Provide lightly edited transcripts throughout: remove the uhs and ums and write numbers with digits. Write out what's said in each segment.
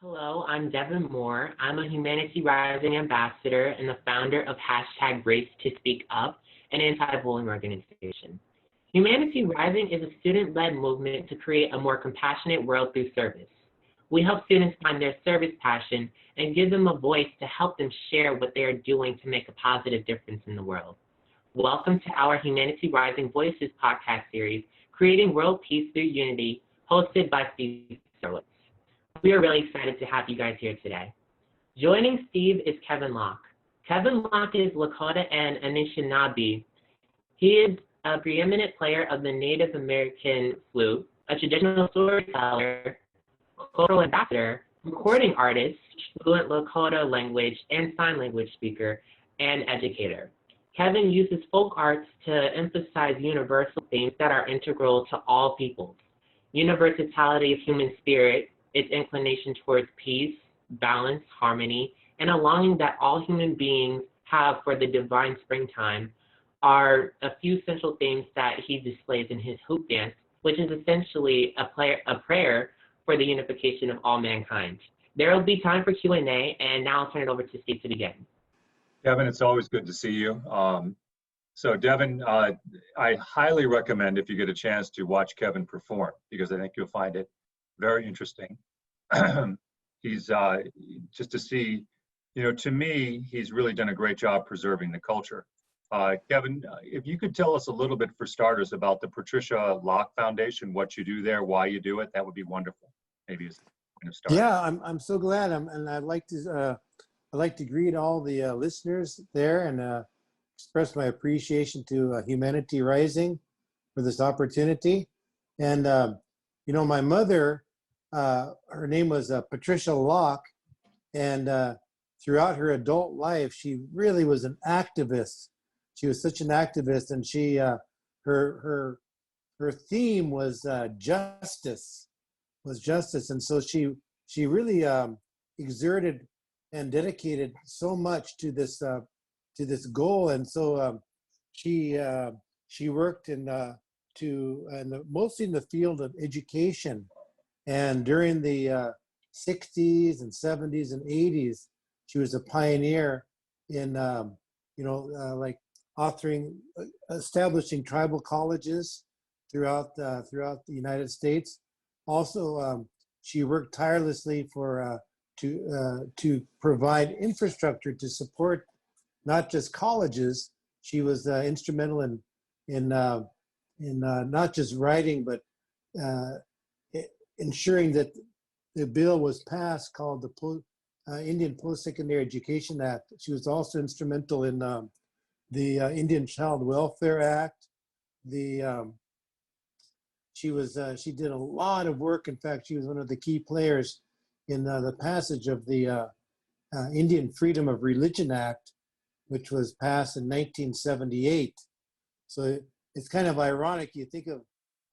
Hello, I'm Devin Moore. I'm a Humanity Rising ambassador and the founder of #Race to Speak Up, an anti-bullying organization. Humanity Rising is a student-led movement to create a more compassionate world through service. We help students find their service passion and give them a voice to help them share what they are doing to make a positive difference in the world. Welcome to our Humanity Rising Voices podcast series, Creating World Peace Through Unity, hosted by Steve Serwitz. We are really excited to have you guys here today. Joining Steve is Kevin Locke. Kevin Locke is Lakota and Anishinaabe. He is a preeminent player of the Native American flute, a traditional storyteller, cultural ambassador, recording artist, fluent Lakota language and sign language speaker, and educator. Kevin uses folk arts to emphasize universal themes that are integral to all peoples. Universality of human spirit, its inclination towards peace, balance, harmony, and a longing that all human beings have for the divine springtime are a few central themes that he displays in his hoop dance, which is essentially a prayer for the unification of all mankind. There will be time for Q&A, and now I'll turn it over to Steve to begin. Devin, it's always good to see you. So Devin, I highly recommend if you get a chance to watch Kevin perform, because I think you'll find it very interesting. He's just to see, to me, he's really done a great job preserving the culture. Kevin, if you could tell us a little bit for starters about the Patricia Locke Foundation, what you do there, why you do it, that would be wonderful. Maybe as a kind of start. Yeah, I'm so glad. And I'd like to greet all the listeners there and express my appreciation to Humanity Rising for this opportunity. And my mother, her name was Patricia Locke, and throughout her adult life, she really was an activist. She was such an activist, and she her theme was justice, and so she really exerted and dedicated so much to this goal, and so she worked mostly in the field of education. And during the 60s and 70s and 80s, she was a pioneer in, like establishing tribal colleges throughout the United States. Also, she worked tirelessly to provide infrastructure to support not just colleges. She was instrumental in not just writing, but ensuring that the bill was passed called the Indian Post-Secondary Education Act. She was also instrumental in the Indian Child Welfare Act. She did a lot of work. In fact, she was one of the key players in the passage of the Indian Freedom of Religion Act, which was passed in 1978. So it's kind of ironic. You think of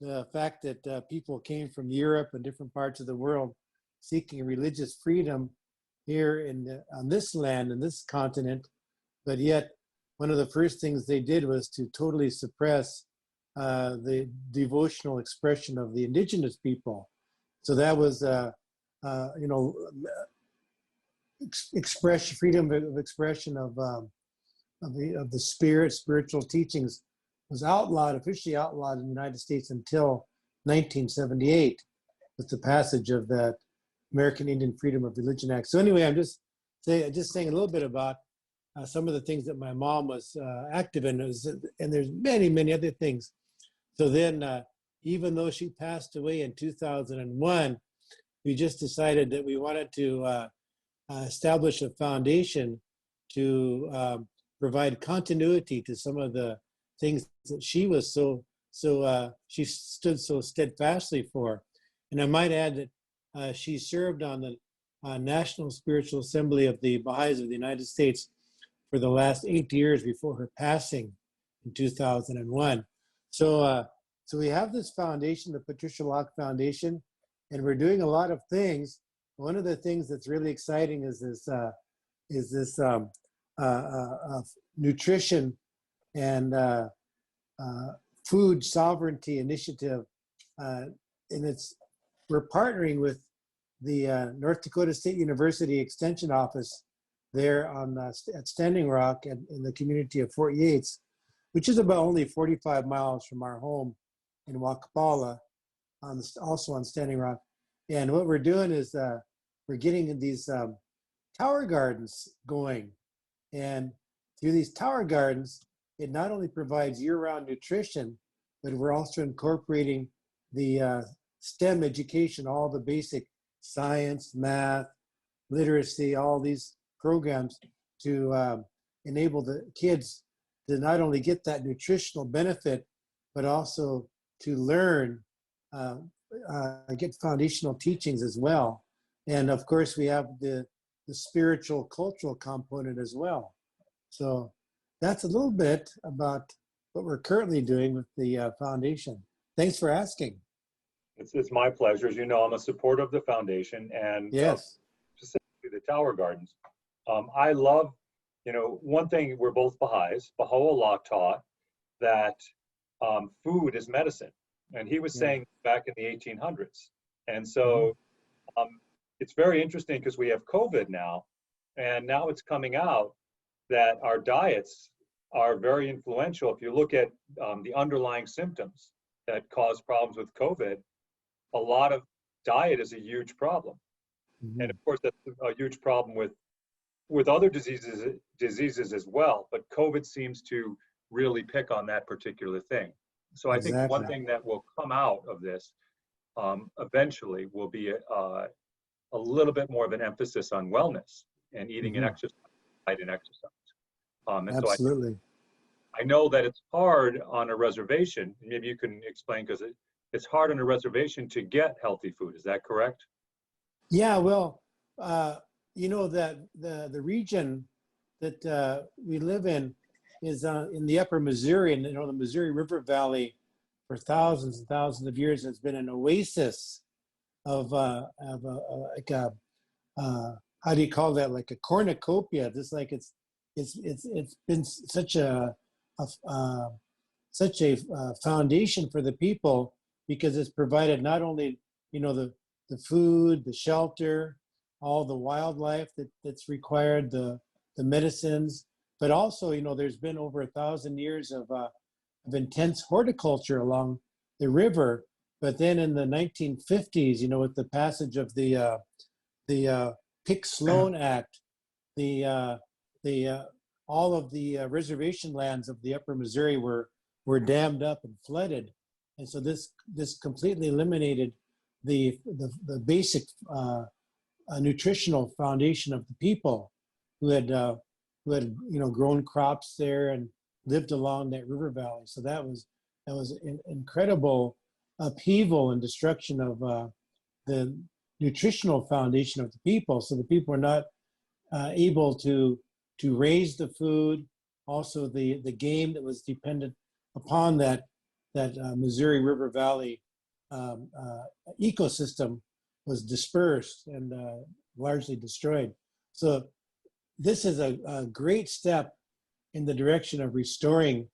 the fact that people came from Europe and different parts of the world seeking religious freedom here on this land, in this continent, but yet one of the first things they did was to totally suppress the devotional expression of the indigenous people. So that was, freedom of expression of the spiritual teachings was officially outlawed in the United States until 1978 with the passage of that American Indian Freedom of Religion Act. So anyway, I'm just saying a little bit about some of the things that my mom was active in, and there's many, many other things. So then, even though she passed away in 2001, we just decided that we wanted to establish a foundation to provide continuity to some of the things that she was she stood so steadfastly for. And I might add that she served on the National Spiritual Assembly of the Baha'is of the United States for the last 8 years before her passing in 2001. So we have this foundation, the Patricia Locke Foundation, and we're doing a lot of things. One of the things that's really exciting is this nutrition and food sovereignty initiative, and we're partnering with the North Dakota State University Extension Office there on at Standing Rock and in the community of Fort Yates, which is about only 45 miles from our home in Hunkpapa, also on Standing Rock. And what we're doing is we're getting these tower gardens going. And through these tower gardens, it not only provides year-round nutrition, but we're also incorporating the STEM education, all the basic science, math, literacy, all these programs to enable the kids to not only get that nutritional benefit, but also to learn, get foundational teachings as well. And of course, we have the spiritual, cultural component as well. So that's a little bit about what we're currently doing with the foundation. Thanks for asking. It's my pleasure. As you know, I'm a supporter of the foundation and yes, specifically the Tower Gardens. I love, one thing, we're both Baha'is. Baha'u'llah Locke taught that food is medicine. And he was saying back in the 1800s. And so it's very interesting because we have COVID now, and now it's coming out that our diets are very influential. If you look at the underlying symptoms that cause problems with COVID, a lot of diet is a huge problem. And of course, that's a huge problem with other diseases as well. But COVID seems to really pick on that particular thing. So I think one thing that will come out of this eventually will be a little bit more of an emphasis on wellness and eating and exercise, diet and exercise. And absolutely. So I know that it's hard on a reservation. Maybe you can explain, because it's hard on a reservation to get healthy food. Is that correct? Yeah, well, you know that the region that we live in is in the upper Missouri, and the Missouri River Valley for thousands and thousands of years has been an oasis of like a how do you call that? Like a cornucopia. Just like it's been such a foundation for the people, because it's provided not only the food, the shelter, all the wildlife that's required, the medicines, but also there's been over 1,000 years of intense horticulture along the river. But then in the 1950s, with the passage of the Pick-Sloan Act, all of the reservation lands of the upper Missouri were dammed up and flooded, and so this completely eliminated the basic nutritional foundation of the people who had grown crops there and lived along that river valley. So that was an incredible upheaval and destruction of the nutritional foundation of the people. So the people were not able to raise the food. Also, the game that was dependent upon that Missouri River Valley ecosystem was dispersed and largely destroyed. So this is a great step in the direction of restoring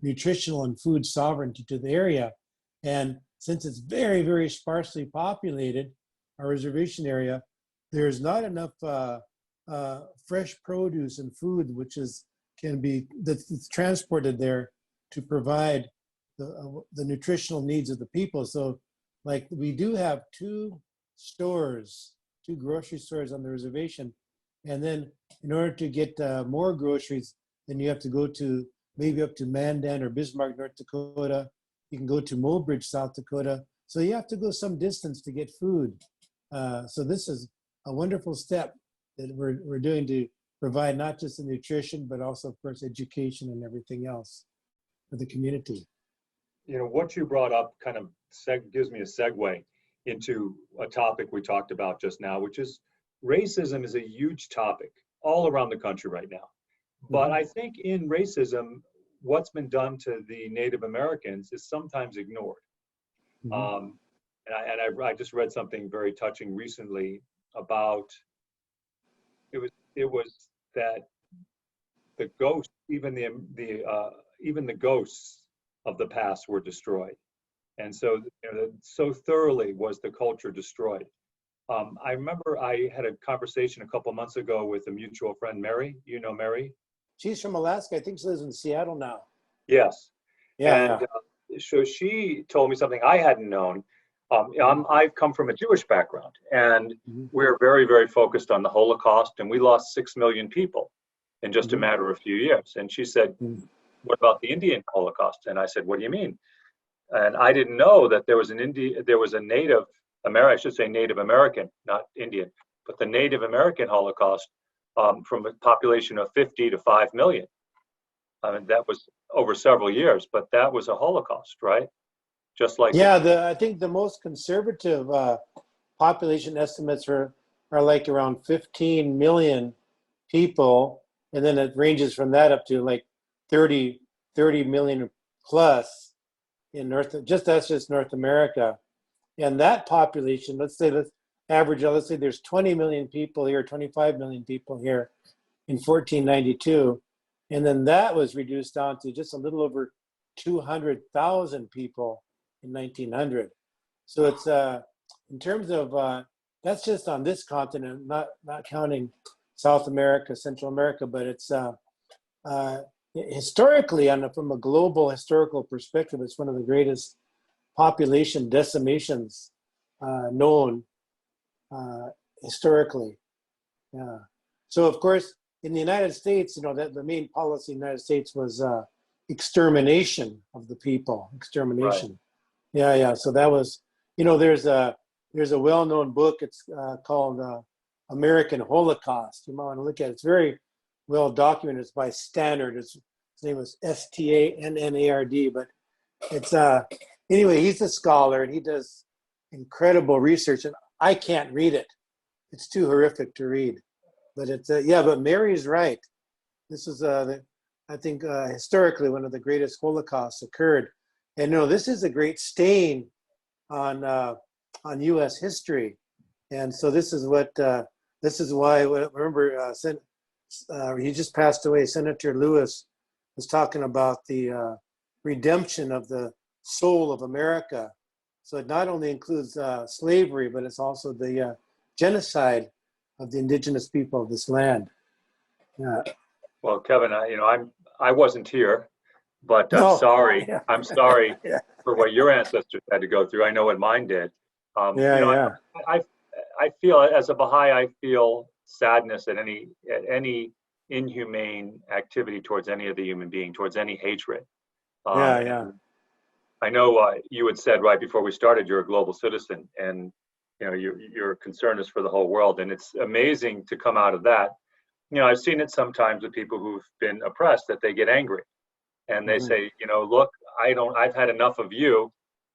nutritional and food sovereignty to the area. And since it's very, very sparsely populated, our reservation area, there's not enough fresh produce and food that's transported there to provide the nutritional needs of the people. So like we do have two grocery stores on the reservation. And then in order to get more groceries, then you have to go to maybe up to Mandan or Bismarck, North Dakota. You can go to Mobridge, South Dakota. So you have to go some distance to get food. So this is a wonderful step that we're doing to provide not just the nutrition, but also, of course, education and everything else for the community. What you brought up kind of gives me a segue into a topic we talked about just now, which is racism is a huge topic all around the country right now. But I think in racism, what's been done to the Native Americans is sometimes ignored. And I just read something very touching recently about it was that the ghosts, even the ghosts of the past were destroyed, and so so thoroughly was the culture destroyed. I remember I had a conversation a couple months ago with a mutual friend, Mary. You know Mary? She's from Alaska. I think she lives in Seattle now. Yes. Yeah, And yeah. so she told me something I hadn't known. I've come from a Jewish background, and Mm-hmm. we're very, very focused on the Holocaust, and we lost 6 million people in just a matter of a few years. And she said, what about the Indian Holocaust? And I said, what do you mean? And I didn't know that there was a Native American, I should say Native American, not Indian, but the Native American Holocaust from a population of 50 to 5 million. I mean, that was over several years, but that was a Holocaust, right? Just like I think the most conservative population estimates are like around 15 million people, and then it ranges from that up to like 30 million plus in that's just North America. And that population, let's say there's 20 million people here, 25 million people here in 1492, and then that was reduced down to just a little over 200,000 people in 1900. So it's in terms of that's just on this continent, not counting South America, Central America, but it's historically, from a global historical perspective, it's one of the greatest population decimations known historically. Yeah. So of course, in the United States, that the main policy in the United States was extermination of the people. Extermination. Right. Yeah. So that was, there's a well-known book. It's called American Holocaust. You might want to look at it. It's very well documented. It's by Stannard. His name was Stannard. But it's anyway, he's a scholar and he does incredible research. And I can't read it. It's too horrific to read. But it's but Mary's right. This is I think historically one of the greatest Holocausts occurred. And this is a great stain on U.S. history. And so this is why remember he just passed away. Senator Lewis was talking about the redemption of the soul of America. So it not only includes slavery, but it's also the genocide of the indigenous people of this land. Yeah. Well, Kevin, I wasn't here, but I'm sorry. Yeah. I'm sorry for what your ancestors had to go through. I know what mine did. I feel, as a Baha'i, I feel sadness at any inhumane activity towards any of the human being, towards any hatred. I know you had said right before we started you're a global citizen, and your concern is for the whole world, and it's amazing to come out of that. I've seen it sometimes with people who've been oppressed, that they get angry and they say, look, I've had enough of you.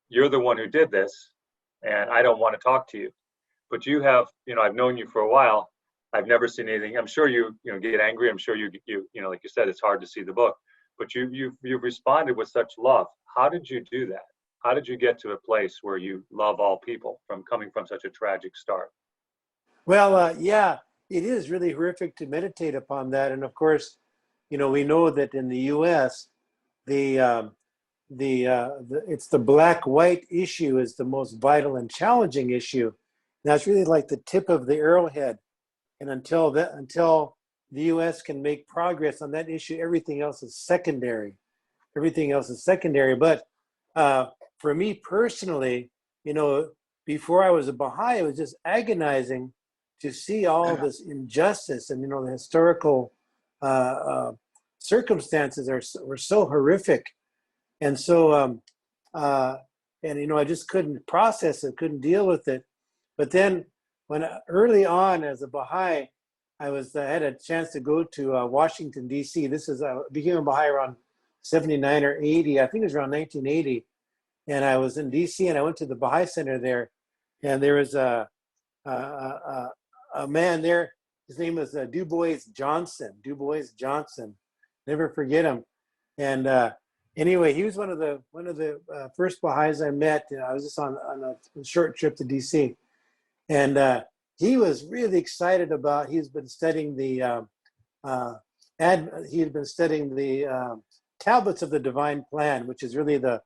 You're the one who did this, and I don't want to talk to you. But you have, I've known you for a while. I've never seen anything. I'm sure you get angry. I'm sure you like you said, it's hard to see the book, but you've responded with such love. How did you do that? How did you get to a place where you love all people from coming from such a tragic start? Well, it is really horrific to meditate upon that. And of course, we know that in the U.S., it's the black-white issue is the most vital and challenging issue. That's really like the tip of the arrowhead. And until the U.S. can make progress on that issue, everything else is secondary. But for me personally, before I was a Baha'i, it was just agonizing to see all this injustice, and the historical circumstances were so horrific, and so I just couldn't process it, couldn't deal with it. But then, when early on as a Baha'i, I had a chance to go to Washington D.C. This is became a Baha'i around 79 or 80. I think it was around 1980, and I was in D.C. and I went to the Baha'i Center there, and there was a man there. His name was Du Bois Johnson. Never forget him. And anyway, he was one of the first Baha'is I met. I was just on a short trip to DC, and he was really excited about. He's been studying the tablets of the divine plan, which is really the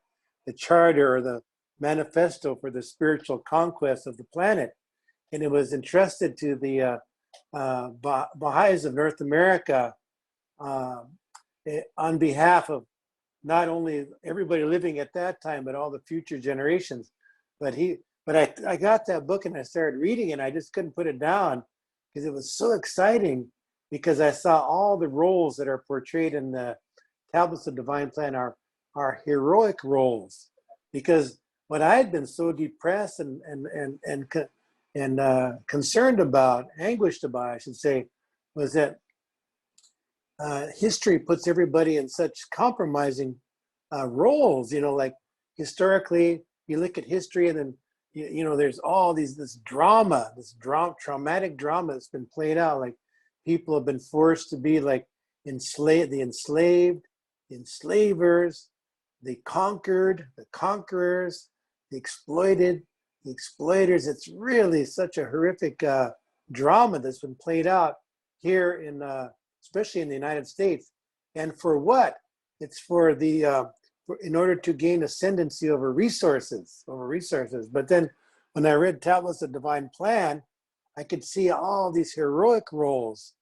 charter or the manifesto for the spiritual conquest of the planet. and it was entrusted to the Baha'is of North America on behalf of not only everybody living at that time, but all the future generations. But I got that book and I started reading it. And I just couldn't put it down because it was so exciting, because I saw all the roles that are portrayed in the Tablets of Divine Plan are heroic roles. Because what I had been so depressed and concerned about, anguished about, I should say, was that history puts everybody in such compromising roles. Like historically, you look at history, and then there's all this traumatic drama that's been played out. Like people have been forced to be like the enslaved, the enslavers, the conquered, the conquerors, the exploited, the exploiters. It's really such a horrific drama that's been played out here especially in the United States. And for what? It's for in order to gain ascendancy over resources. But then when I read Tablets of Divine Plan, I could see all these heroic roles,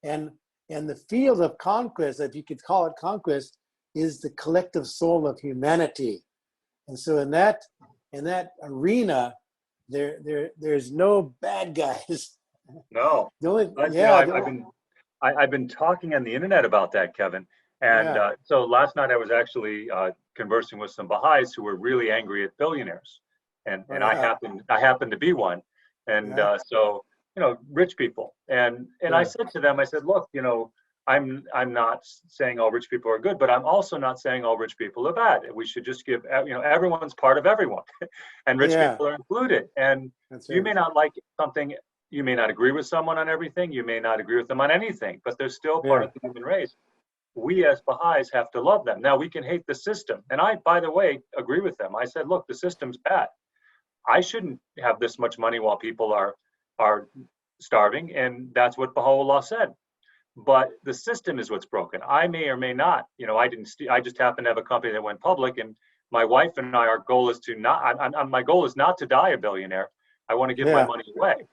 and the field of conquest, if you could call it conquest, is the collective soul of humanity. And so in that arena, there's no bad guys. No. I've been talking on the internet about that, Kevin. And so last night I was actually conversing with some Baha'is who were really angry at billionaires, and I happened to be one, and so rich people, and I said to them, I said, look, I'm not saying all rich people are good, but I'm also not saying all rich people are bad. We should just give everyone's part of everyone, and rich people are included. And you may not like something. You may not agree with someone on everything. You may not agree with them on anything, but they're still part of the human race. We as Baha'is have to love them. Now, we can hate the system. And I, by the way, agree with them. I said, look, the system's bad. I shouldn't have this much money while people are starving. And that's what Baha'u'llah said. But the system is what's broken. I may or may not, I just happen to have a company that went public, and my wife and I, our goal is my goal is not to die a billionaire. I want to give my money away.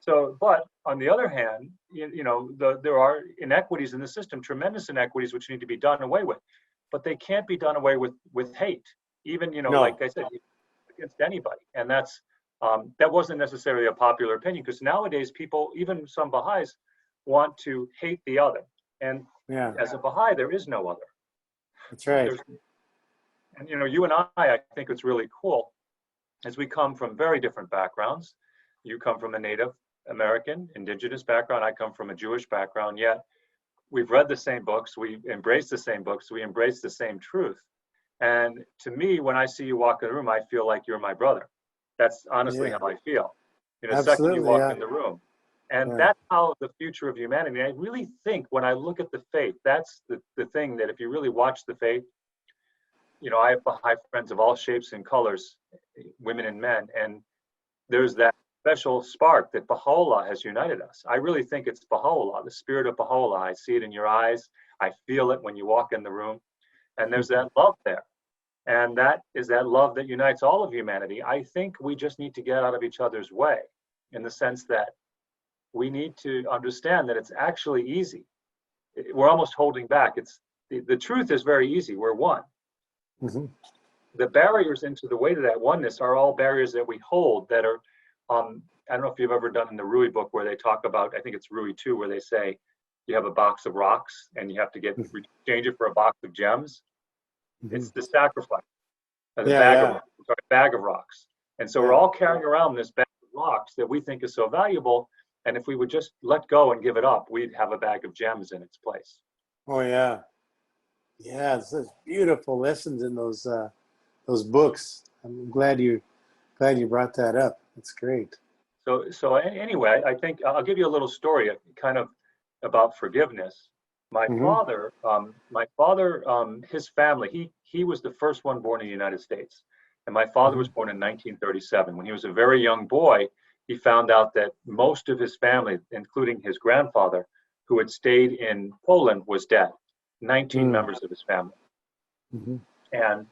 So, but on the other hand, there are inequities in the system, tremendous inequities, which need to be done away with, but they can't be done away with hate, even, like I said, against anybody. And that's, that wasn't necessarily a popular opinion, because nowadays people, even some Baha'is, want to hate the other. And as a Baha'i, there is no other. That's right. And, you and I think it's really cool, as we come from very different backgrounds. You come from a Native American, indigenous background. I come from a Jewish background, yet we've read the same books. We embrace the same books. We embrace the same truth. And to me, when I see you walk in the room, I feel like you're my brother. That's honestly how I feel. The second you walk in the room. And that's how the future of humanity. I really think when I look at the faith, that's the thing that if you really watch the faith, I have Baha'i friends of all shapes and colors, women and men, and there's that special spark that Baha'u'llah has united us. I really think it's Baha'u'llah, the spirit of Baha'u'llah. I see it in your eyes. I feel it when you walk in the room. And there's that love there. And that is that love that unites all of humanity. I think we just need to get out of each other's way, in the sense that we need to understand that it's actually easy. We're almost holding back. The truth is very easy. We're one. Mm-hmm. The barriers into the way to that oneness are all barriers that we hold that are, I don't know if you've ever done in the Rui book where they talk about, I think it's Rui 2, where they say you have a box of rocks and you have to exchange it for a box of gems. Mm-hmm. It's the sacrifice. Bag of rocks. And so we're all carrying around this bag of rocks that we think is so valuable. And if we would just let go and give it up, we'd have a bag of gems in its place. Oh yeah. Yeah, it's such beautiful lessons in those books. I'm glad you brought that up. It's great. So anyway, I think I'll give you a little story kind of about forgiveness. My father, his family, he was the first one born in the United States. And my father was born in 1937. When he was a very young boy, he found out that most of his family, including his grandfather, who had stayed in Poland, was dead. 19 members of his family. And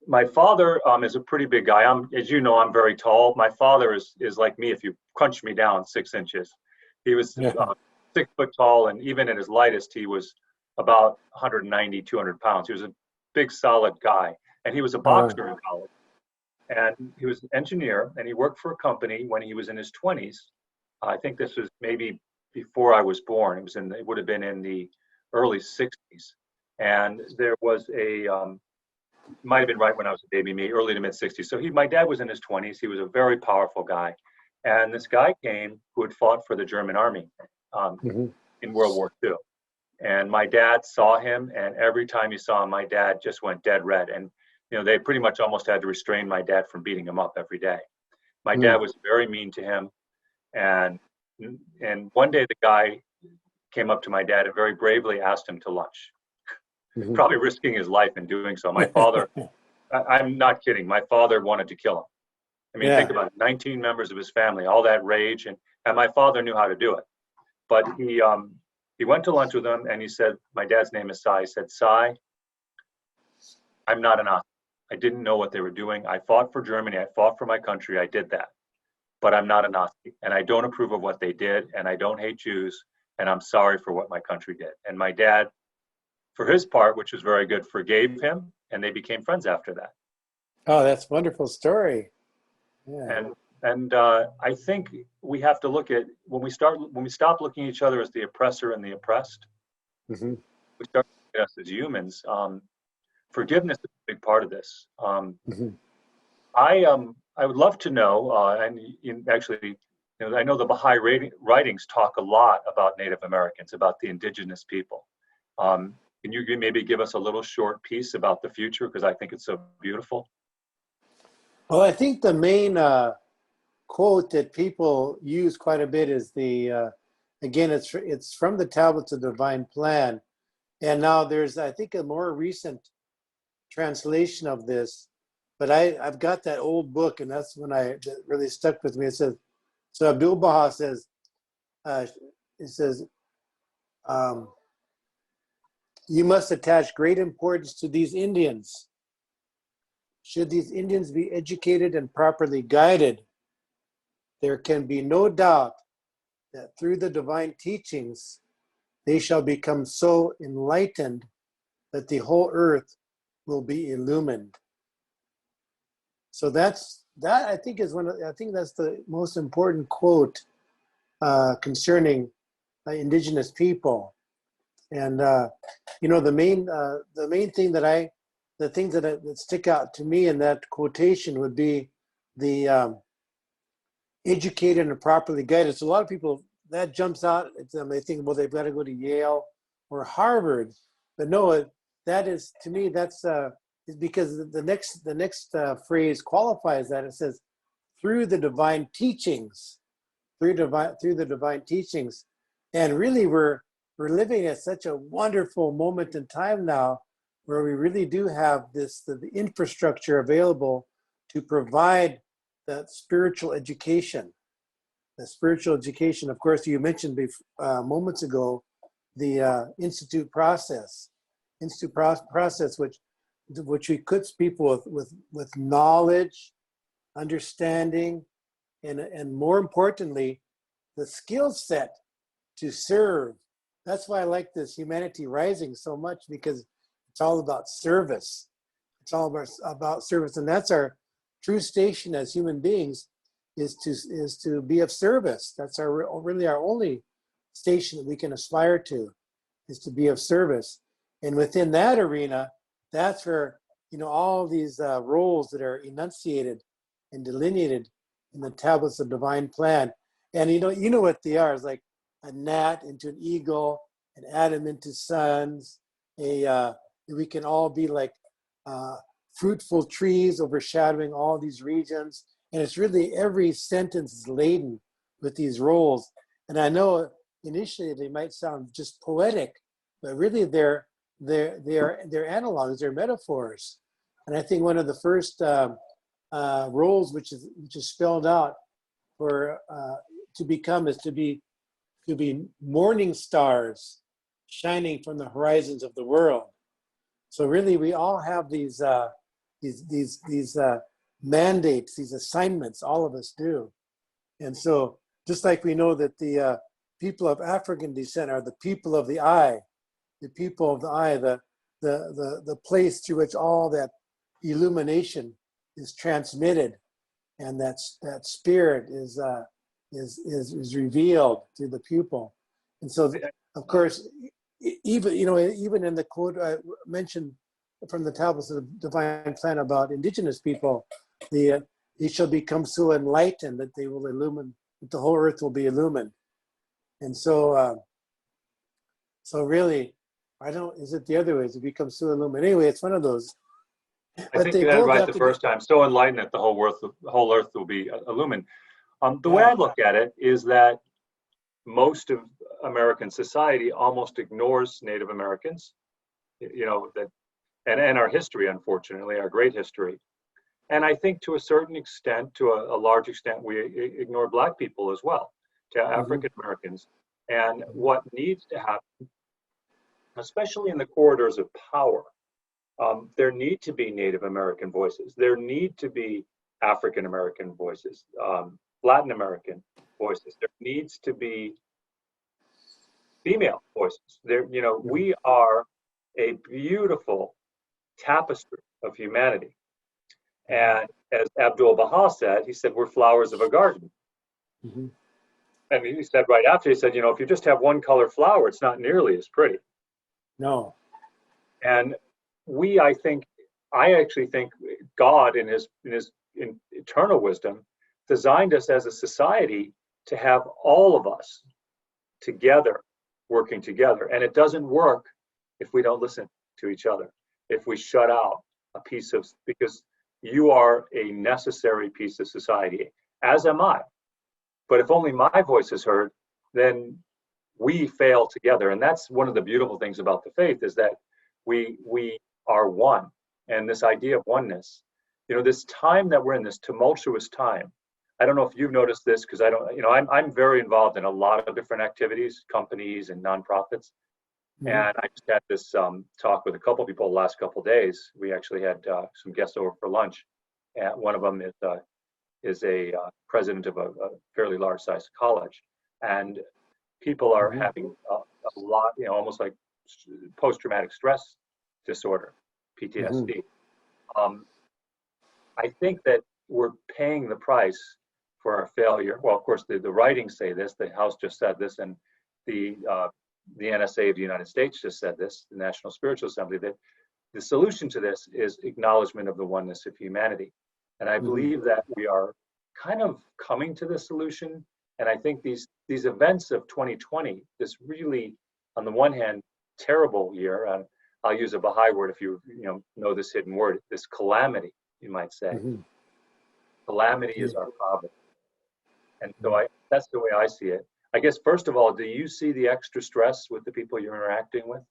my father is a pretty big guy. As you know, I'm very tall. My father is like me. If you crunch me down 6 inches, he was Yeah. 6 foot tall, and even at his lightest, he was about 190, 200 pounds. He was a big, solid guy, and he was a boxer in college. And he was an engineer, and he worked for a company when he was in his 20s. I think this was maybe before I was born. It would have been in the early 60s. And there was might have been right when I was a baby, me, early to mid 60s. So my dad was in his 20s. He was a very powerful guy. And this guy came who had fought for the German army in World War II. And my dad saw him, and every time he saw him, my dad just went dead red. And they pretty much almost had to restrain my dad from beating him up every day. My dad was very mean to him. And one day the guy came up to my dad and very bravely asked him to lunch, probably risking his life in doing so. My father, I'm not kidding, my father wanted to kill him. I mean, think about it, 19 members of his family, all that rage, and my father knew how to do it. But he went to lunch with him, and he said, my dad's name is Sai. He said, Sai, I'm not a Nazi. I didn't know what they were doing. I fought for Germany. I fought for my country. I did that. But I'm not a Nazi, and I don't approve of what they did, and I don't hate Jews, and I'm sorry for what my country did. And my dad, for his part, which was very good, forgave him, and they became friends after that. Oh, that's a wonderful story. Yeah. And I think we have to look at when we stop looking at each other as the oppressor and the oppressed, we start looking at us as humans. Forgiveness is a big part of this. I would love to know, actually, I know the Baha'i writings talk a lot about Native Americans, about the indigenous people. Can you maybe give us a little short piece about the future, because I think it's so beautiful? Well, I think the main quote that people use quite a bit is again, it's from the Tablets of the Divine Plan. And now there's, I think, a more recent translation of this, but I've got that old book, and that's when that really stuck with me. It says, so Abdu'l-Baha says, it says, you must attach great importance to these Indians. Should these Indians be educated and properly guided, there can be no doubt that through the divine teachings, they shall become so enlightened that the whole earth will be illumined. So that I think is I think that's the most important quote concerning indigenous people. And the main thing the things that stick out to me in that quotation would be the educated and properly guided. So a lot of people, that jumps out at them. They think, well, they've got to go to Yale or Harvard. But no, that is, to me, that's is because the next phrase qualifies that. It says, through the divine teachings, through the divine teachings. And really, we're living at such a wonderful moment in time now, where we really do have the infrastructure available to provide that spiritual education. The spiritual education, of course, you mentioned moments ago, the institute process, which equips people with knowledge, understanding, and more importantly, the skill set to serve. That's why I like this Humanity Rising so much, because it's all about service. It's all about service, and that's our true station as human beings, is to be of service. That's really our only station that we can aspire to, is to be of service. And within that arena, that's where all these roles that are enunciated and delineated in the Tablets of Divine Plan. And you know what they are. It's like a gnat into an eagle, an atom into sons. We can all be like fruitful trees overshadowing all these regions. And it's really, every sentence is laden with these roles. And I know initially they might sound just poetic, but really they're analogs, they're metaphors. And I think one of the first roles which is spelled out for to become is to be morning stars shining from the horizons of the world. So really, we all have these these mandates, these assignments. All of us do, and so just like we know that the people of African descent are the people of the eye, the people of the eye, the place through which all that illumination is transmitted, and that spirit is revealed through the pupil. And so, of course, even in the quote I mentioned from the tablets of the Divine Plan about indigenous people, they shall become so enlightened that they will illumine, that the whole earth will be illumined. And so, so really, is it the other way? Is it becomes so illumined? Anyway, it's one of those. I think you had it right the first time. So enlightened that the whole earth will be illumined. The way I look at it is that most of American society almost ignores Native Americans, and our history, unfortunately, our great history. And I think to a certain extent, to a large extent, we ignore Black people as well, to African Americans. And what needs to happen, especially in the corridors of power, there need to be Native American voices. There need to be African American voices, Latin American voices. There needs to be female voices. We are a beautiful tapestry of humanity. And as Abdul Baha said, he said, we're flowers of a garden. And he said right after, he said, if you just have one color flower, it's not nearly as pretty. No. And I actually think God in his eternal wisdom designed us as a society to have all of us together, working together. And it doesn't work if we don't listen to each other, if we shut out a piece of, because you are a necessary piece of society, as am I. But if only my voice is heard, then we fail together. And that's one of the beautiful things about the faith, is that we are one. And this idea of oneness, this time that we're in, this tumultuous time, I don't know if you've noticed this, because I'm very involved in a lot of different activities, companies and nonprofits. And I just had this talk with a couple of people the last couple of days. We actually had some guests over for lunch. And one of them is a president of a fairly large-sized college. And people are having a lot, almost like post-traumatic stress disorder, PTSD. I think that we're paying the price for our failure. Well, of course, the writings say this, the House just said this, and the NSA of the United States just said this, the National Spiritual Assembly, that the solution to this is acknowledgement of the oneness of humanity. And I believe that we are kind of coming to the solution. And I think these events of 2020, this really, on the one hand, terrible year, I'll use a Baha'i word if you know this hidden word, this calamity, you might say. Calamity is our problem. And so that's the way I see it. I guess, first of all, do you see the extra stress with the people you're interacting with?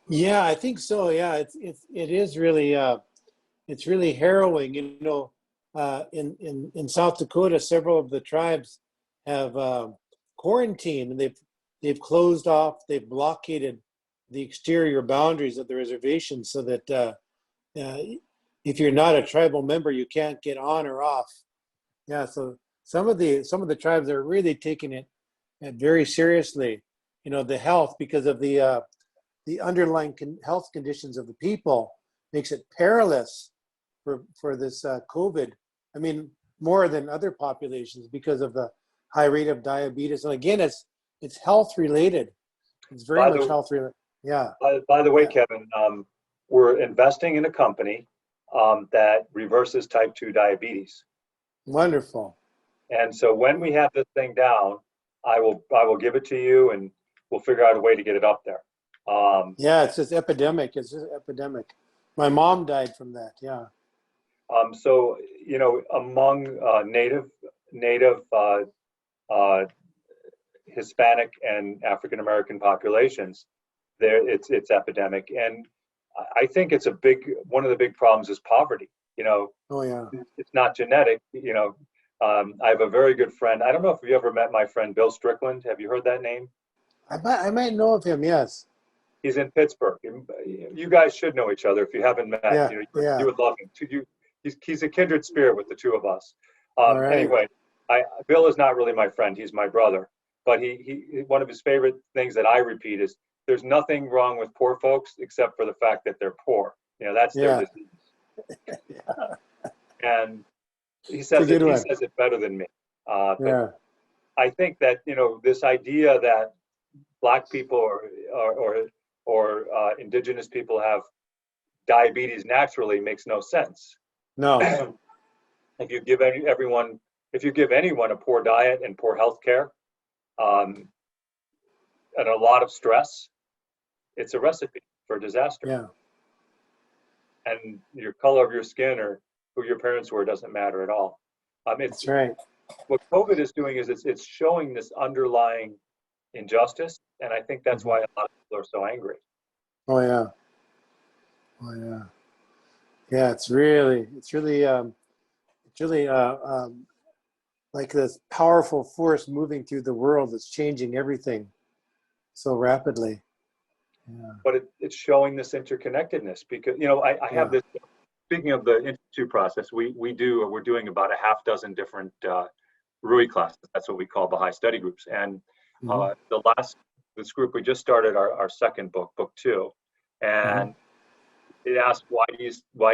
Yeah, I think so. Yeah, it is really it's really harrowing. In South Dakota, several of the tribes have quarantined, and they've closed off, they've blockaded the exterior boundaries of the reservation, so that if you're not a tribal member, you can't get on or off. Yeah, so some of the tribes are really taking it very seriously. The health, because of the underlying health conditions of the people, makes it perilous for this COVID. I mean, more than other populations, because of the high rate of diabetes. And again, it's health related. It's very much health related. Yeah. By the way, Kevin, we're investing in a company that reverses type 2 diabetes. Wonderful. And so when we have this thing down, I will give it to you, and we'll figure out a way to get it up there. Yeah, it's just epidemic. It's just epidemic. My mom died from that. Yeah. So among Native, Hispanic, and African American populations, it's epidemic, and I think it's one of the big problems is poverty. Oh yeah. It's not genetic. I have a very good friend. I don't know if you ever met my friend Bill Strickland. Have you heard that name? I might know of him. Yes. He's in Pittsburgh. You guys should know each other if you haven't met. Yeah, You would love him. He's a kindred spirit with the two of us. All right. Anyway, Bill is not really my friend. He's my brother. But he one of his favorite things that I repeat is there's nothing wrong with poor folks except for the fact that they're poor. That's their disease. And he says it better than me. But I think that this idea that Black people or indigenous people have diabetes naturally makes no sense. No. If you give anyone a poor diet and poor health care, and a lot of stress, it's a recipe for disaster. Yeah. And your color of your skin or who your parents were doesn't matter at all. That's right. What COVID is doing is it's showing this underlying injustice, and I think that's why a lot of people are so angry. Oh yeah. Yeah, it's really like this powerful force moving through the world that's changing everything so rapidly. Yeah. But it's showing this interconnectedness because I have this. Speaking of the institute process, we're doing about a half dozen different Rui classes. That's what we call Baha'i study groups. And this group, we just started our second book 2, and it asked, why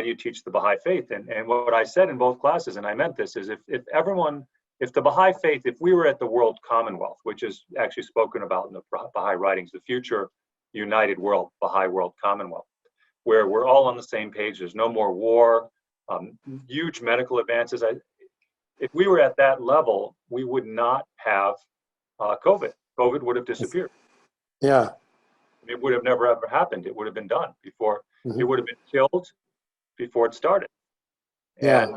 do you teach the Baha'i faith? And what I said in both classes, and I meant this, is if the Baha'i faith, if we were at the World Commonwealth, which is actually spoken about in the Baha'i writings, the future united world, Baha'i World Commonwealth, where we're all on the same page, there's no more war, huge medical advances. If we were at that level, we would not have COVID. COVID would have disappeared. Yeah. It would have never ever happened. It would have been done before. It would have been killed before it started. And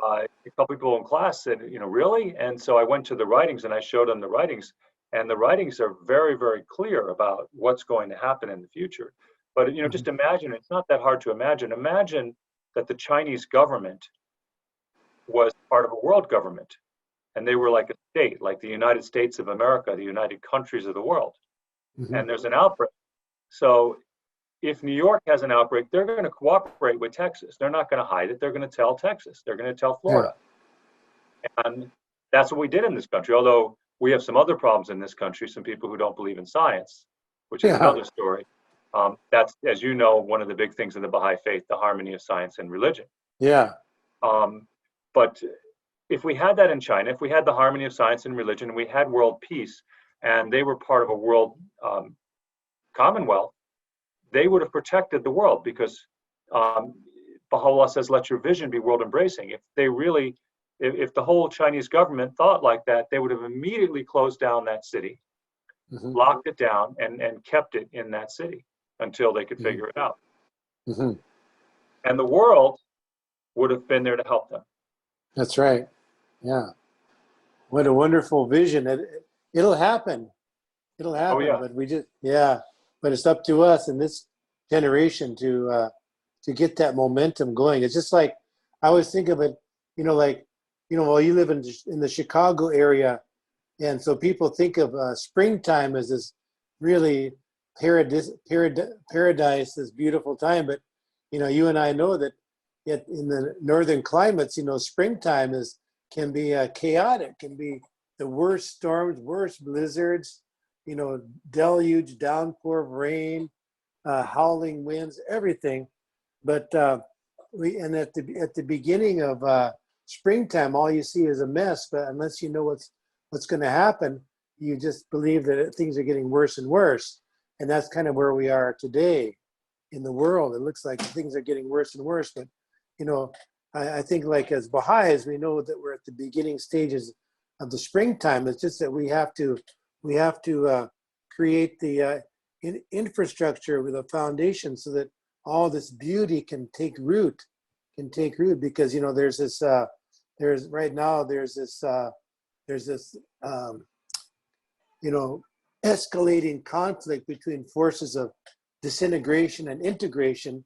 a couple people in class said, really? And so I went to the writings and I showed them the writings, and the writings are very, very clear about what's going to happen in the future. But just imagine, it's not that hard to imagine. Imagine that the Chinese government was part of a world government, and they were like a state, like the United States of America, the United Countries of the world. And there's an outbreak. So if New York has an outbreak, they're going to cooperate with Texas. They're not going to hide it. They're going to tell Texas. They're going to tell Florida. And that's what we did in this country. Although we have some other problems in this country, some people who don't believe in science, which is another story. That's, as you know, one of the big things in the Baha'i faith, the harmony of science and religion. Yeah. But if we had that in China, if we had the harmony of science and religion, and we had world peace, and they were part of a world commonwealth, they would have protected the world, because Baha'u'llah says, let your vision be world embracing. If the whole Chinese government thought like that, they would have immediately closed down that city, locked it down, and kept it in that city until they could figure it out. And the world would have been there to help them. That's right. Yeah. What a wonderful vision. It'll happen. It'll happen. Oh, yeah. But but it's up to us in this generation to get that momentum going. It's just like, I always think of it, well, you live in the Chicago area, and so people think of springtime as this really paradise, this beautiful time. But you and I know that yet in the northern climates, springtime can be chaotic, can be the worst storms, worst blizzards, deluge, downpour of rain, howling winds, everything. But at the beginning of springtime, all you see is a mess. But unless you know what's going to happen, you just believe that things are getting worse and worse. And that's kind of where we are today in the world. It looks like things are getting worse and worse. But I think, like, as Baha'is, we know that we're at the beginning stages of the springtime. It's just that we have to create the infrastructure with a foundation so that all this beauty can take root, because there's this escalating conflict between forces of disintegration and integration,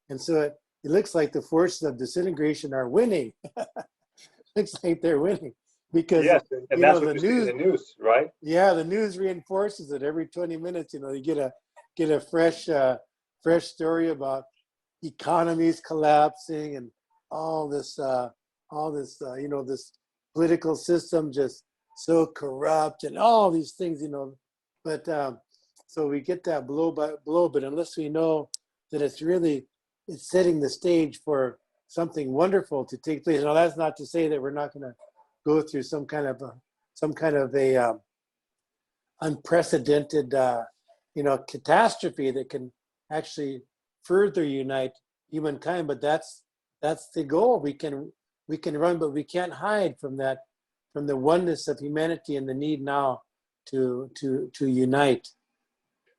and so it looks like the forces of disintegration are winning. Looks like they're winning because and that's what you see in the news, right? Yeah, the news reinforces it every 20 minutes. You get a get a fresh story about economies collapsing and all this this political system just so corrupt and all these things, but so we get that blow by blow, but unless we know that it's setting the stage for something wonderful to take place. Now, that's not to say that we're not going to go through some kind of a unprecedented catastrophe that can actually further unite humankind, but that's the goal. We can run, but we can't hide from the oneness of humanity and the need now to unite.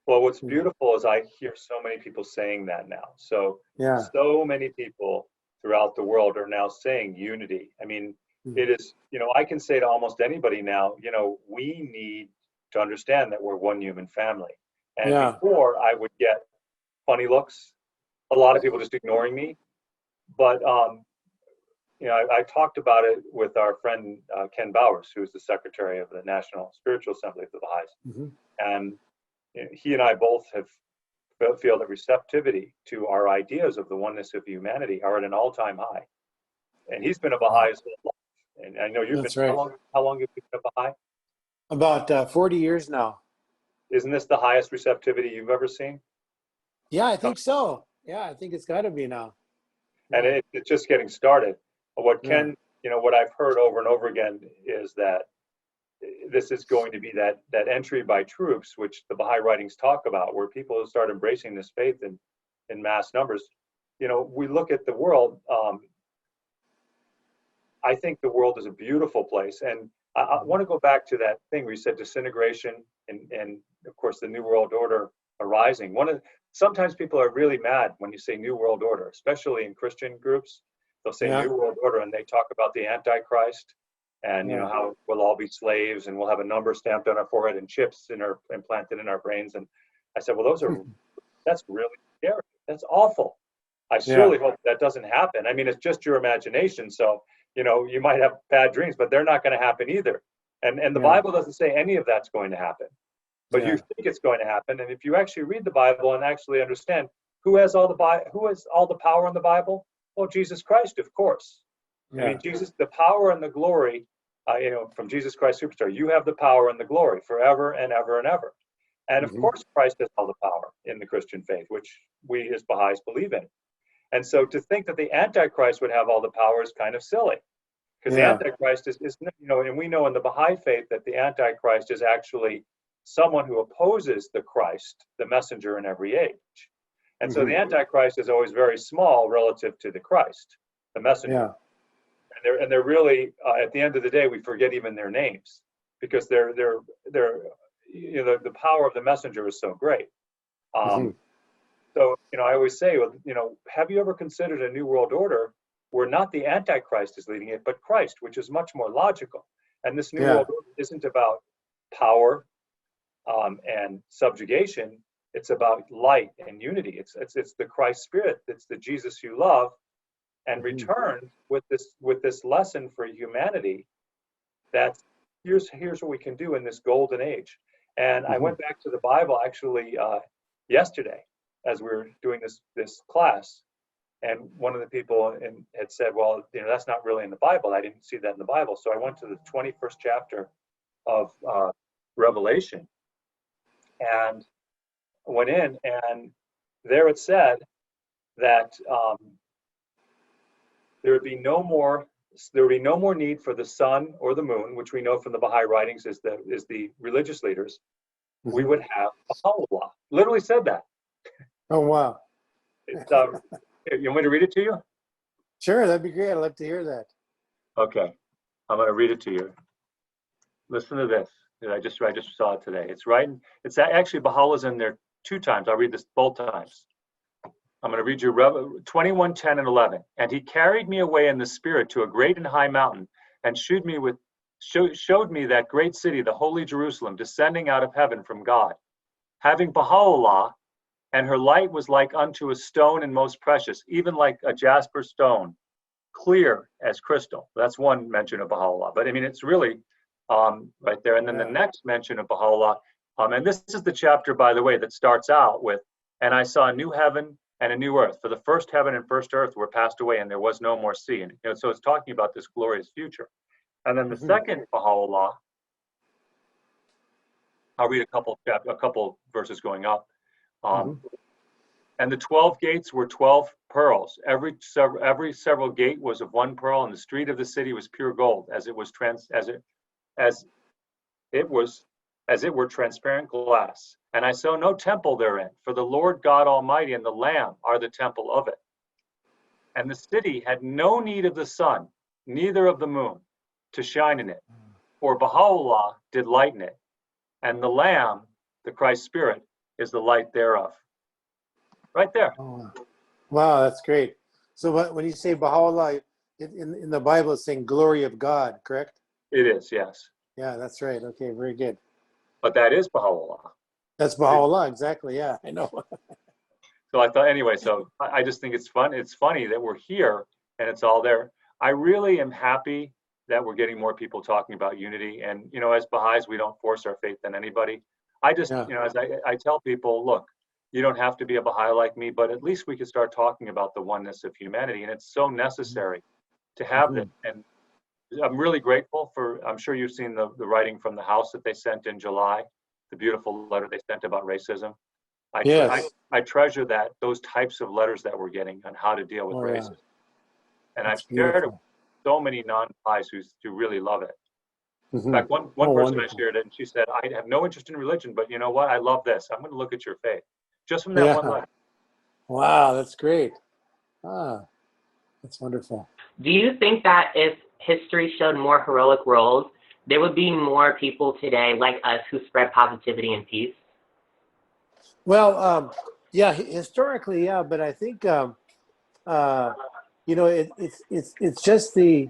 Well, what's beautiful is I hear so many people saying that now. So many people throughout the world are now saying unity. I mean, it is, I can say to almost anybody now, we need to understand that we're one human family. And before I would get funny looks, a lot of people just ignoring me. But, I talked about it with our friend Ken Bowers, who's the secretary of the National Spiritual Assembly of the Baha'is. Mm-hmm. And he and I both feel that receptivity to our ideas of the oneness of humanity are at an all-time high. And he's been a Baha'i his whole life. And I know you've That's been, right. how long have you been a Baha'i? About 40 years now. Isn't this the highest receptivity you've ever seen? Yeah, I think so. Yeah, I think it's got to be now. And it's just getting started. What Ken, what I've heard over and over again is that this is going to be that entry by troops, which the Baha'i writings talk about, where people start embracing this faith in mass numbers. We look at the world. I think the world is a beautiful place, and I want to go back to that thing where you said disintegration and of course the New World Order arising. Sometimes people are really mad when you say New World Order, especially in Christian groups. They'll say New World Order, and they talk about the Antichrist, and how we'll all be slaves, and we'll have a number stamped on our forehead and chips implanted in our brains. And I said, well, that's really scary. That's awful. I surely hope that doesn't happen. I mean, it's just your imagination, so you might have bad dreams, but they're not going to happen either. And the Bible doesn't say any of that's going to happen, but you think it's going to happen. And if you actually read the Bible and actually understand who has all the power in the Bible, well, Jesus Christ, of course. I mean, Jesus, the power and the glory, from Jesus Christ Superstar, you have the power and the glory forever and ever and ever. And of course, Christ has all the power in the Christian faith, which we as Baha'is believe in. And so to think that the Antichrist would have all the power is kind of silly, because the Antichrist is, and we know in the Baha'i faith that the Antichrist is actually someone who opposes the Christ, the messenger in every age. And so the Antichrist is always very small relative to the Christ, the messenger. And they're really, at the end of the day, we forget even their names, because they're the power of the messenger is so great. So, I always say, have you ever considered a New World Order where not the Antichrist is leading it, but Christ, which is much more logical? And this New World Order isn't about power and subjugation. It's about light and unity. It's the Christ spirit. It's the Jesus you love, and returned with this lesson for humanity. That here's what we can do in this golden age. And I went back to the Bible actually yesterday as we were doing this class, and one of the people had said, well, that's not really in the Bible. I didn't see that in the Bible. So I went to the 21st chapter of Revelation and went in, and there it said that there would be no more need for the sun or the moon, which we know from the Baha'i writings is the religious leaders. We would have Baha'u'llah. Literally said that. Oh, wow. You want me to read it to you? Sure, that'd be great. I'd love to hear that. Okay, I'm going to read it to you. Listen to this. I just saw it today. It's actually Baha'u'llah's in there 2 times. I'll read this both times. I'm going to read you 21:10 and 11. And he carried me away in the spirit to a great and high mountain, and showed me that great city, the holy Jerusalem, descending out of heaven from God, having Baha'u'llah, and her light was like unto a stone and most precious, even like a jasper stone, clear as crystal. That's one mention of Baha'u'llah. But I mean, it's really right there. And then the next mention of Baha'u'llah, And this is the chapter, by the way, that starts out with, and I saw a new heaven and a new earth. For the first heaven and first earth were passed away, and there was no more sea. And so it's talking about this glorious future. And then the second Baha'u'llah, I'll read a couple verses going up. And the 12 gates were 12 pearls. Every several gate was of one pearl, and the street of the city was pure gold, as it were transparent glass. And I saw no temple therein, for the Lord God Almighty and the Lamb are the temple of it. And the city had no need of the sun, neither of the moon, to shine in it, for Baha'u'llah did lighten it, and the Lamb, the Christ Spirit, is the light thereof. Right there. Oh, wow, that's great. So when you say Baha'u'llah, in the Bible it's saying glory of God, correct? It is, yes. Yeah, that's right. Okay, very good. But that is Baha'u'llah. That's Baha'u'llah, exactly. Yeah, I know. So I thought, anyway, so I just think it's fun. It's funny that we're here and it's all there. I really am happy that we're getting more people talking about unity. And, as Baha'is, we don't force our faith on anybody. I just, as I tell people, look, you don't have to be a Baha'i like me, but at least we can start talking about the oneness of humanity. And it's so necessary to have that. And I'm really grateful for, I'm sure you've seen the writing from the house that they sent in July, the beautiful letter they sent about racism. I treasure those types of letters that we're getting on how to deal with racism. And I've shared it with so many non-Baha'is who really love it. In fact, one person I shared it, and she said, I have no interest in religion, but you know what? I love this. I'm going to look at your faith. Just from that one letter. Wow, that's great. That's wonderful. Do you think that if history showed more heroic roles, there would be more people today like us who spread positivity and peace? Well, historically, yeah, but I think it's just the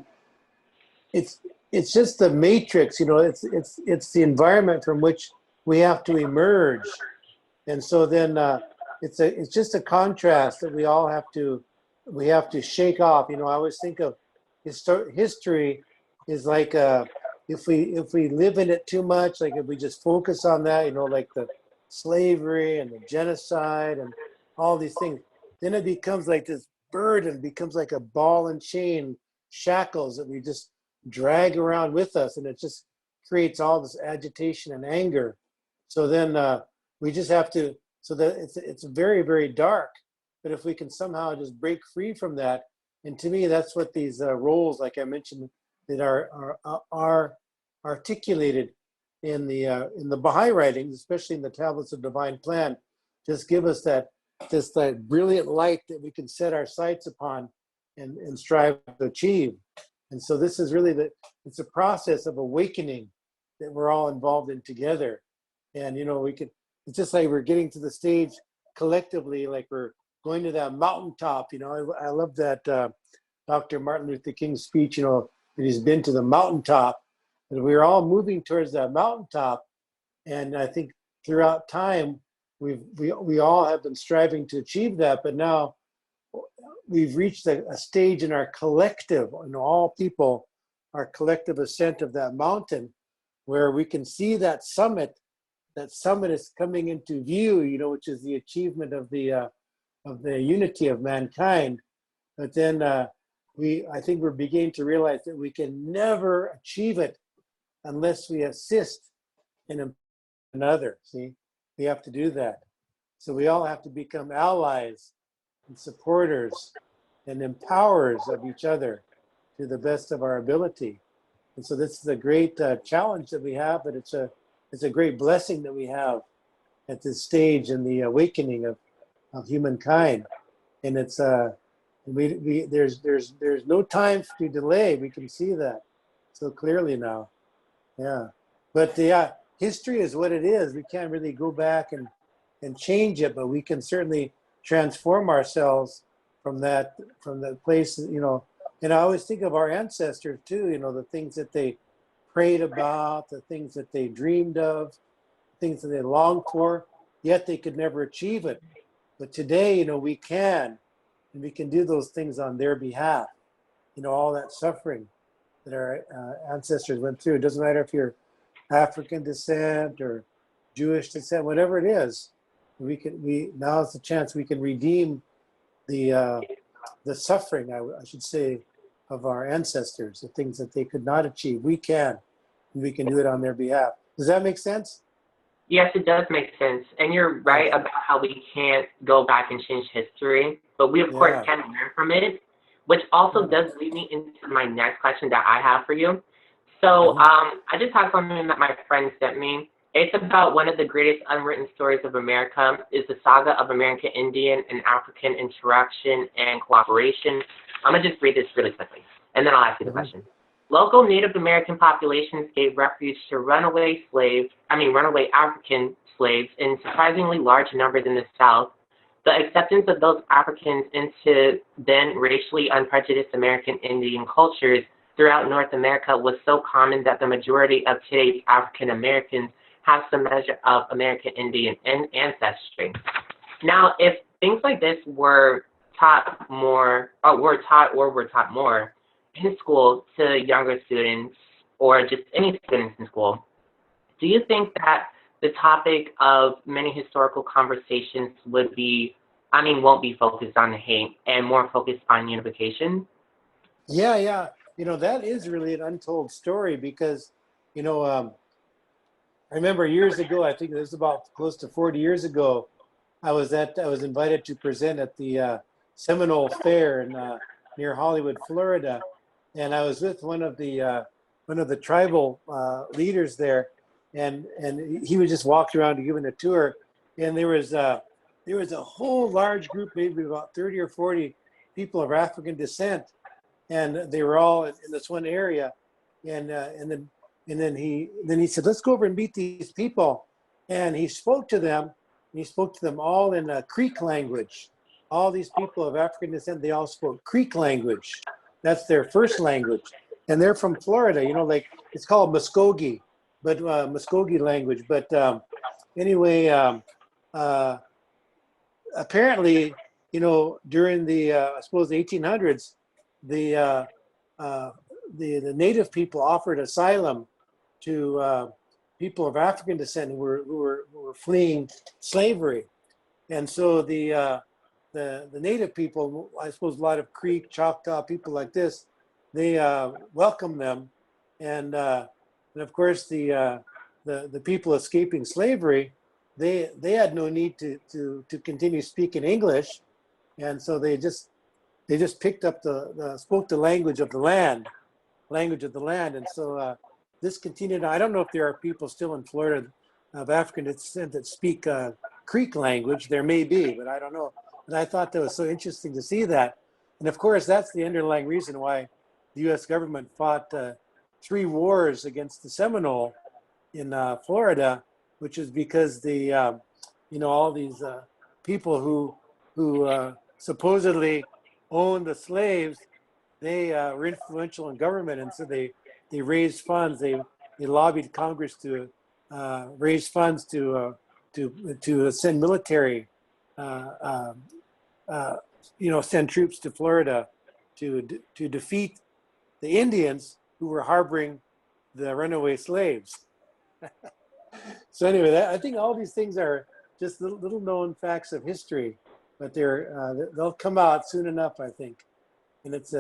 matrix. It's the environment from which we have to emerge, and so then it's just a contrast that we have to shake off. I always think of history is like if we live in it too much, like if we just focus on that, like the slavery and the genocide and all these things, then it becomes like this burden, becomes like a ball and chain shackles that we just drag around with us, and it just creates all this agitation and anger. So then we just have to, so that it's very, very dark. But if we can somehow just break free from that, and to me, that's what these roles, like I mentioned, that are articulated in the Baha'i writings, especially in the Tablets of Divine Plan, just give us that brilliant light that we can set our sights upon and strive to achieve. And so this is really it's a process of awakening that we're all involved in together. And it's just like we're getting to the stage collectively, like we're going to that mountaintop. I love that Dr. Martin Luther King's speech, that he's been to the mountaintop, and we're all moving towards that mountaintop. And I think throughout time, we all have been striving to achieve that, but now we've reached a stage in our collective, all people, our collective ascent of that mountain, where we can see that summit. That summit is coming into view, which is the achievement of the unity of mankind. But then I think we're beginning to realize that we can never achieve it unless we assist in another. See, we have to do that. So we all have to become allies and supporters and empowerers of each other to the best of our ability. And so this is a great challenge that we have, but it's a great blessing that we have at this stage in the awakening of humankind. And it's there's no time to delay. We can see that so clearly now. Yeah, but history is what it is. We can't really go back and change it, but we can certainly transform ourselves from that place. And I always think of our ancestors too. The things that they prayed about, the things that they dreamed of, things that they longed for, yet they could never achieve it. But today, we can, and we can do those things on their behalf. All that suffering that our ancestors went through. It doesn't matter if you're African descent or Jewish descent, whatever it is, now is the chance we can redeem the suffering, I should say, of our ancestors, the things that they could not achieve. We can, and we can do it on their behalf. Does that make sense? Yes, it does make sense. And you're right about how we can't go back and change history, but we, of course, can learn from it, which also does lead me into my next question that I have for you. So I just have something that my friend sent me. It's about one of the greatest unwritten stories of America, is the saga of American Indian and African interaction and cooperation. I'm going to just read this really quickly, and then I'll ask you the question. Local Native American populations gave refuge to runaway African slaves in surprisingly large numbers in the South. The acceptance of those Africans into then racially unprejudiced American Indian cultures throughout North America was so common that the majority of today's African Americans have some measure of American Indian ancestry. Now, if things like this were taught more in school to younger students or just any students in school, do you think that the topic of many historical conversations won't be focused on hate and more focused on unification? Yeah. That is really an untold story because, I remember years ago, I think it was about close to 40 years ago, I was invited to present at the Seminole Fair in near Hollywood, Florida, and I was with one of the tribal leaders there, and he was just walking around giving a tour, and there was a whole large group, maybe about 30 or 40 people of African descent, and they were all in this one area, and then he said, let's go over and meet these people, and he spoke to them. And he spoke to them all in Creek language. All these people of African descent, they all spoke Creek language. That's their first language. And they're from Florida, like it's called Muskogee, but Muskogee language. But anyway, apparently, during the, I suppose, the 1800s, the native people offered asylum to people of African descent who were fleeing slavery. And so the native people, I suppose a lot of Creek, Choctaw, people like this, they welcomed them, and of course the people escaping slavery, they had no need to continue speaking English, and so they just picked up spoke the language of the land, and so this continued. I don't know if there are people still in Florida of African descent that speak Creek language. There may be, but I don't know. And I thought that was so interesting to see that. And of course, that's the underlying reason why the U.S. government fought 3 wars against the Seminole in Florida, which is because the all these people who supposedly owned the slaves, they were influential in government, and so they raised funds. They lobbied Congress to raise funds to send military, send troops to Florida to defeat the Indians who were harboring the runaway slaves. So anyway, I think all these things are just little known facts of history, but they'll come out soon enough, I think. And it's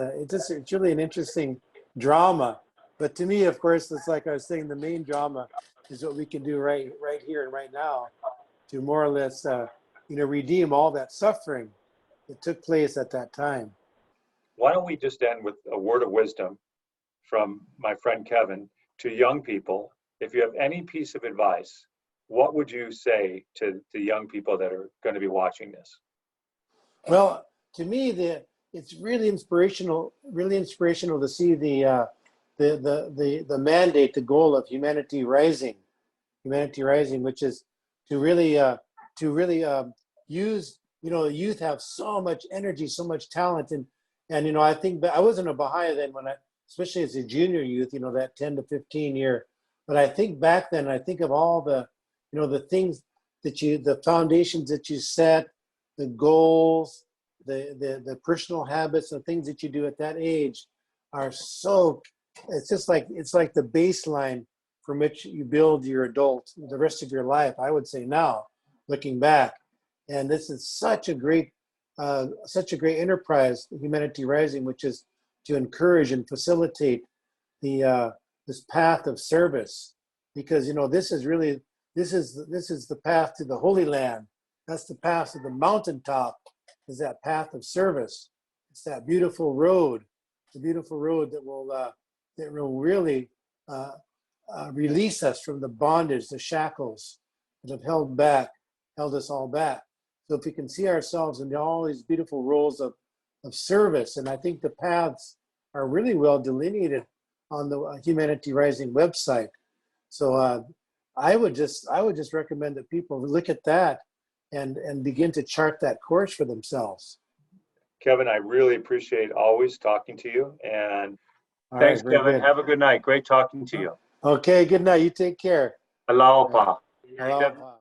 really an interesting drama. But to me, of course, it's like I was saying, the main drama is what we can do right here and right now to more or less, redeem all that suffering that took place at that time. Why don't we just end with a word of wisdom from my friend Kevin to young people? If you have any piece of advice, what would you say to the young people that are going to be watching this? Well, to me, it's really inspirational to see the mandate, the goal of Humanity Rising, which is to really use, youth have so much energy, so much talent, and I think I wasn't a Baha'i then especially as a junior youth, that 10 to 15 year, but I think back then, I think of all the things the foundations that you set, the goals, the personal habits, the things that you do at that age are so, it's like the baseline from which you build your the rest of your life, I would say now, looking back. And this is such a great enterprise, Humanity Rising, which is to encourage and facilitate this path of service, because this is the path to the Holy Land. That's the path to the mountaintop, is that path of service. It's that beautiful road, the beautiful road that will really release us from the bondage, the shackles that have held us all back. So if we can see ourselves in all these beautiful roles of service, and I think the paths are really well delineated on the Humanity Rising website. So I would just recommend that people look at that and begin to chart that course for themselves. Kevin, I really appreciate always talking to you. And All thanks, right, very Kevin. good. Have a good night. Great talking to you. Okay, good night. You take care. Aloha. Aloha.